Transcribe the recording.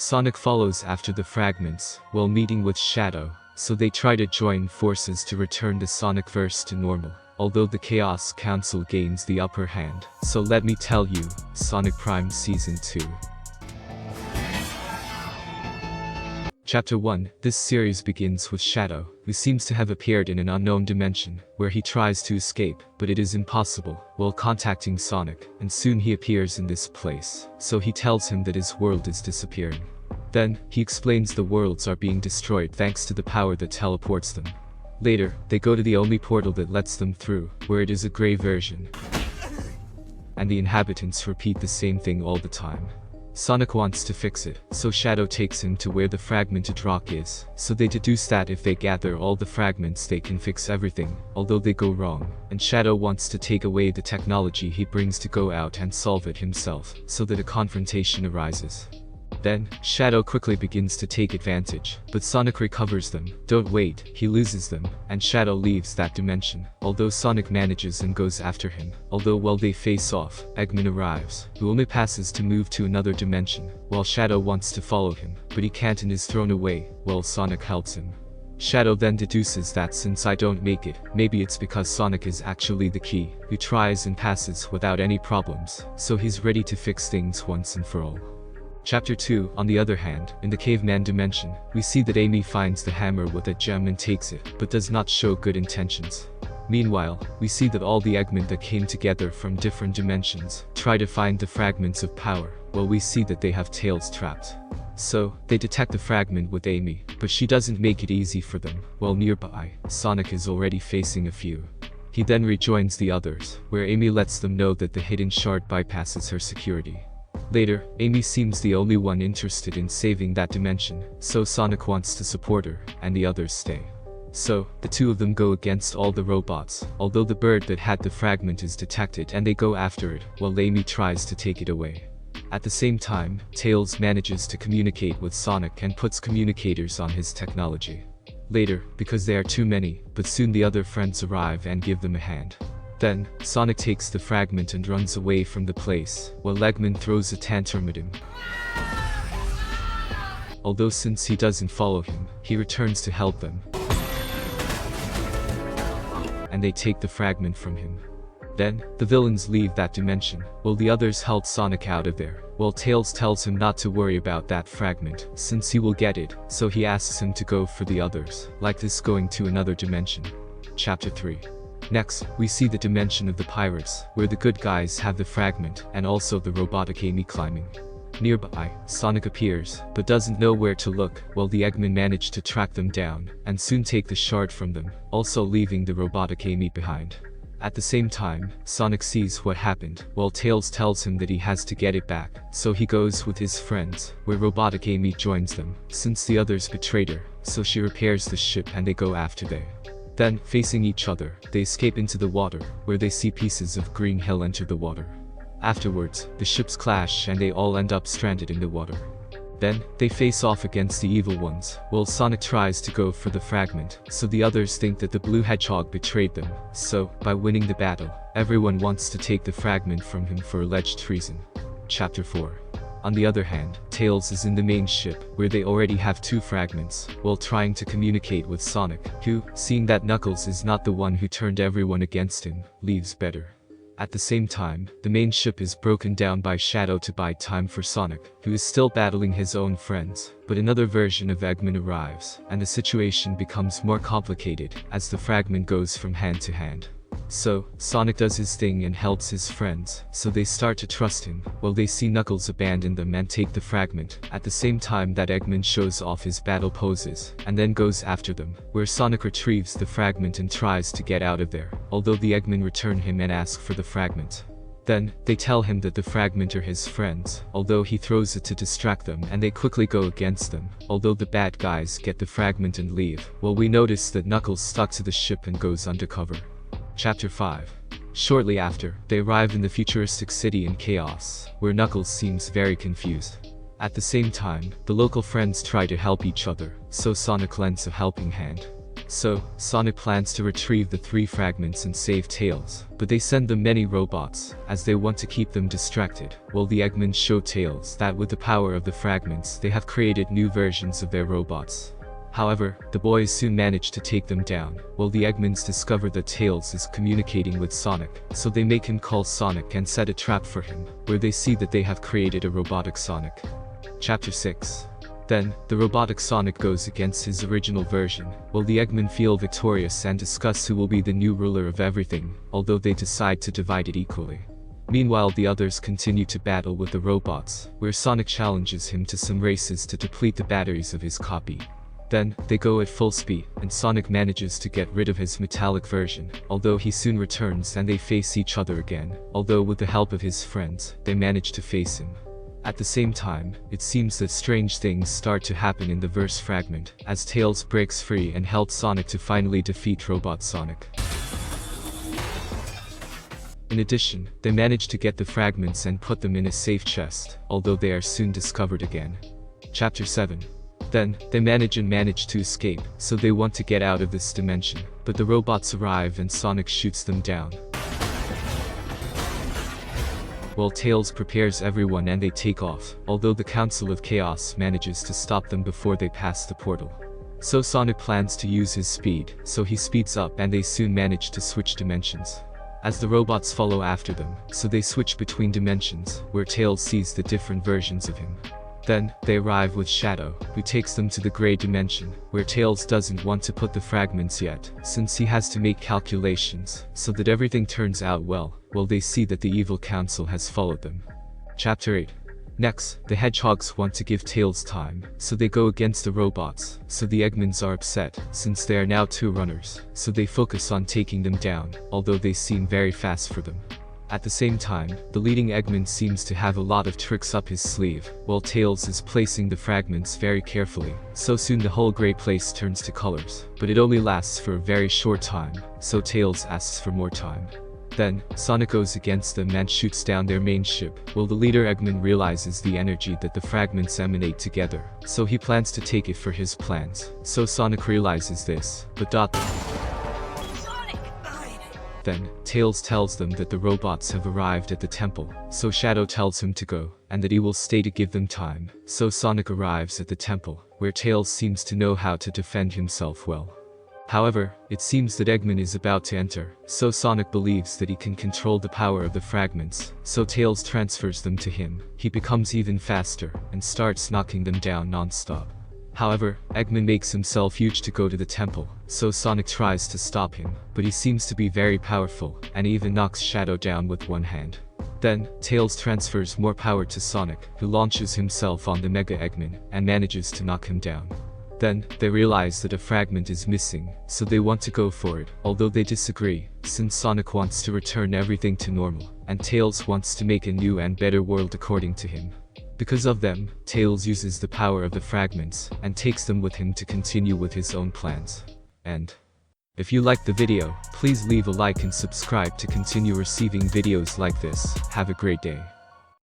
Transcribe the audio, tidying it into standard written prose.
Sonic follows after the fragments, while meeting with Shadow, so they try to join forces to return the Sonicverse to normal, although the Chaos Council gains the upper hand. So let me tell you, Sonic Prime Season 2. Chapter 1. This series begins with Shadow, who seems to have appeared in an unknown dimension, where he tries to escape, but it is impossible, while contacting Sonic, and soon he appears in this place, so he tells him that his world is disappearing. Then, he explains the worlds are being destroyed thanks to the power that teleports them. Later, they go to the only portal that lets them through, where it is a gray version, and the inhabitants repeat the same thing all the time. Sonic wants to fix it, so Shadow takes him to where the fragmented rock is, so they deduce that if they gather all the fragments they can fix everything, although they go wrong, and Shadow wants to take away the technology he brings to go out and solve it himself, so that a confrontation arises. Then, Shadow quickly begins to take advantage, but Sonic recovers them. Don't wait, he loses them, and Shadow leaves that dimension, although Sonic manages and goes after him. Although while they face off, Eggman arrives, who only passes to move to another dimension, while Shadow wants to follow him, but he can't and is thrown away, while Sonic helps him. Shadow then deduces that since I don't make it, maybe it's because Sonic is actually the key, who tries and passes without any problems, so he's ready to fix things once and for all. Chapter 2. On the other hand, in the caveman dimension, we see that Amy finds the hammer with a gem and takes it, but does not show good intentions. Meanwhile, we see that all the Eggmen that came together from different dimensions try to find the fragments of power, while we see that they have Tails trapped. So, they detect the fragment with Amy, but she doesn't make it easy for them, while nearby, Sonic is already facing a few. He then rejoins the others, where Amy lets them know that the hidden shard bypasses her security. Later, Amy seems the only one interested in saving that dimension, so Sonic wants to support her, and the others stay. So, the two of them go against all the robots, although the bird that had the fragment is detected and they go after it, while Amy tries to take it away. At the same time, Tails manages to communicate with Sonic and puts communicators on his technology. Later, because they are too many, but soon the other friends arrive and give them a hand. Then, Sonic takes the fragment and runs away from the place, while Eggman throws a tantrum at him. Although since he doesn't follow him, he returns to help them, and they take the fragment from him. Then, the villains leave that dimension, while the others help Sonic out of there, while Tails tells him not to worry about that fragment, since he will get it, so he asks him to go for the others, like this going to another dimension. Chapter 3. Next, we see the dimension of the pirates, where the good guys have the fragment, and also the robotic Amy climbing. Nearby, Sonic appears, but doesn't know where to look, while the Eggmen manage to track them down, and soon take the shard from them, also leaving the robotic Amy behind. At the same time, Sonic sees what happened, while Tails tells him that he has to get it back, so he goes with his friends, where robotic Amy joins them, since the others betrayed her, so she repairs the ship and they go after them. Then, facing each other, they escape into the water, where they see pieces of Green Hill enter the water. Afterwards, the ships clash and they all end up stranded in the water. Then, they face off against the evil ones, while Sonic tries to go for the fragment, so the others think that the blue hedgehog betrayed them, so, by winning the battle, everyone wants to take the fragment from him for alleged treason. Chapter 4. On the other hand, Tails is in the main ship, where they already have 2 fragments, while trying to communicate with Sonic, who, seeing that Knuckles is not the one who turned everyone against him, leaves better. At the same time, the main ship is broken down by Shadow to buy time for Sonic, who is still battling his own friends, but another version of Eggman arrives, and the situation becomes more complicated, as the fragment goes from hand to hand. So, Sonic does his thing and helps his friends, so they start to trust him, while they see Knuckles abandon them and take the fragment, at the same time that Eggman shows off his battle poses, and then goes after them, where Sonic retrieves the fragment and tries to get out of there, although the Eggmen return him and ask for the fragment. Then, they tell him that the fragment are his friends, although he throws it to distract them and they quickly go against them, although the bad guys get the fragment and leave, while we notice that Knuckles stuck to the ship and goes undercover. Chapter 5. Shortly after, they arrive in the futuristic city in chaos, where Knuckles seems very confused. At the same time, the local friends try to help each other, so Sonic lends a helping hand. So, Sonic plans to retrieve the 3 fragments and save Tails, but they send them many robots, as they want to keep them distracted, while the Eggmans show Tails that with the power of the fragments they have created new versions of their robots. However, the boys soon manage to take them down, while the Eggmans discover that Tails is communicating with Sonic, so they make him call Sonic and set a trap for him, where they see that they have created a robotic Sonic. Chapter 6. Then, the robotic Sonic goes against his original version, while the Eggmen feel victorious and discuss who will be the new ruler of everything, although they decide to divide it equally. Meanwhile, the others continue to battle with the robots, where Sonic challenges him to some races to deplete the batteries of his copy. Then, they go at full speed, and Sonic manages to get rid of his metallic version, although he soon returns and they face each other again, although with the help of his friends, they manage to face him. At the same time, it seems that strange things start to happen in the verse fragment, as Tails breaks free and helps Sonic to finally defeat Robot Sonic. In addition, they manage to get the fragments and put them in a safe chest, although they are soon discovered again. Chapter 7. Then, they manage to escape, so they want to get out of this dimension, but the robots arrive and Sonic shoots them down. While Tails prepares everyone and they take off, although the Council of Chaos manages to stop them before they pass the portal. So Sonic plans to use his speed, so he speeds up and they soon manage to switch dimensions. As the robots follow after them, so they switch between dimensions, where Tails sees the different versions of him. Then, they arrive with Shadow, who takes them to the gray dimension, where Tails doesn't want to put the fragments yet, since he has to make calculations, so that everything turns out well, while they see that the evil council has followed them. Chapter 8. Next, the hedgehogs want to give Tails time, so they go against the robots, so the Eggmans are upset, since they are now 2 runners, so they focus on taking them down, although they seem very fast for them. At the same time, the leading Eggman seems to have a lot of tricks up his sleeve, while Tails is placing the fragments very carefully, so soon the whole gray place turns to colors, but it only lasts for a very short time, so Tails asks for more time. Then, Sonic goes against them and shoots down their main ship, while the leader Eggman realizes the energy that the fragments emanate together, so he plans to take it for his plans, so Sonic realizes this, but Then, Tails tells them that the robots have arrived at the temple, so Shadow tells him to go, and that he will stay to give them time, so Sonic arrives at the temple, where Tails seems to know how to defend himself well. However, it seems that Eggman is about to enter, so Sonic believes that he can control the power of the fragments, so Tails transfers them to him. He becomes even faster, and starts knocking them down non-stop. However, Eggman makes himself huge to go to the temple, so Sonic tries to stop him, but he seems to be very powerful, and even knocks Shadow down with one hand. Then, Tails transfers more power to Sonic, who launches himself on the Mega Eggman, and manages to knock him down. Then, they realize that a fragment is missing, so they want to go for it, although they disagree, since Sonic wants to return everything to normal, and Tails wants to make a new and better world according to him. Because of them, Tails uses the power of the fragments, and takes them with him to continue with his own plans. And if you liked the video, please leave a like and subscribe to continue receiving videos like this. Have a great day.